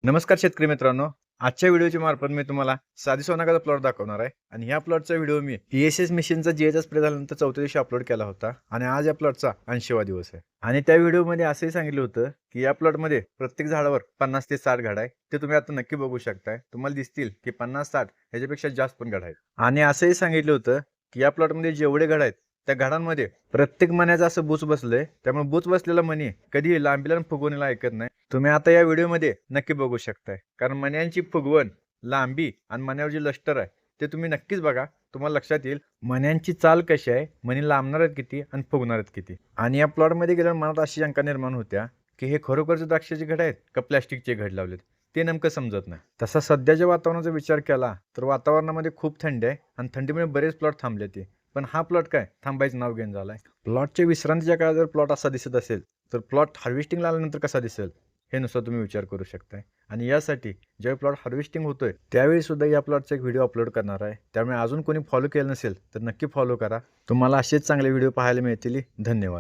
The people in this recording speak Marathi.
नमस्कार शेतकरी मित्रांनो. आजच्या व्हिडिओच्या मार्फत मी तुम्हाला साधी सोनागाचा प्लॉट दाखवणार आहे आणि ह्या प्लॉटचा व्हिडिओ मी ESS मिशनचा GHS स्प्रे झाल्यानंतर 4थ्या दिवशी अपलोड केला होता आणि आज या प्लॉटचा 80वा दिवस आहे. आणि त्या व्हिडिओमध्ये असंही सांगितलं होतं की या प्लॉटमध्ये प्रत्येक झाडावर 50 ते 60 घड आहे. ते तुम्ही आता नक्की बघू शकताय. तुम्हाला दिसतील की 50-60 ह्याच्यापेक्षा जास्त पण घड आहेत. आणि असंही सांगितलं होतं की या प्लॉटमध्ये जेवढे घड आहेत त्या घडांमध्ये प्रत्येक मण्याचं असं बूच बसलंय. त्यामुळे बूच बसलेला मणी कधीही लांबीला फुगवणीला ऐकत नाही. तुम्ही आता या व्हिडिओमध्ये नक्की बघू शकताय, कारण मण्यांची फुगवण, लांबी आणि मण्यावर जे लष्टर आहे ते तुम्ही नक्कीच बघा. तुम्हाला लक्षात येईल मण्यांची चाल कशी आहे, मणी लांबणार आहेत किती आणि फुगणार आहेत किती. आणि या प्लॉटमध्ये गेल्यावर मनात अशी शंका निर्माण होत्या की हे खरोखरचे द्राक्षाचे घड आहेत का प्लॅस्टिकचे घड लावलेत, ते नेमकं समजत नाही. तसा सध्याच्या वातावरणाचा विचार केला तर वातावरणामध्ये खूप थंडी आहे आणि थंडीमुळे बरेच प्लॉट थांबले ते. पण हा प्लॉट काय थांबायचं नाव घेऊन झालाय. प्लॉटच्या विश्रांतीच्या काळात जर प्लॉट असा दिसत असेल तर प्लॉट हार्वेस्टिंगला आल्यानंतर कसा दिसेल हे नुसतं तुम्ही विचार करू शकताय. आणि यासाठी ज्यावेळी प्लॉट हार्वेस्टिंग होतोय त्यावेळी सुद्धा या प्लॉटचा एक व्हिडिओ अपलोड करणार आहे. त्यामुळे अजून कोणी फॉलो केलं नसेल तर नक्की फॉलो करा. तुम्हाला असेच चांगले व्हिडिओ पाहायला मिळतील. धन्यवाद.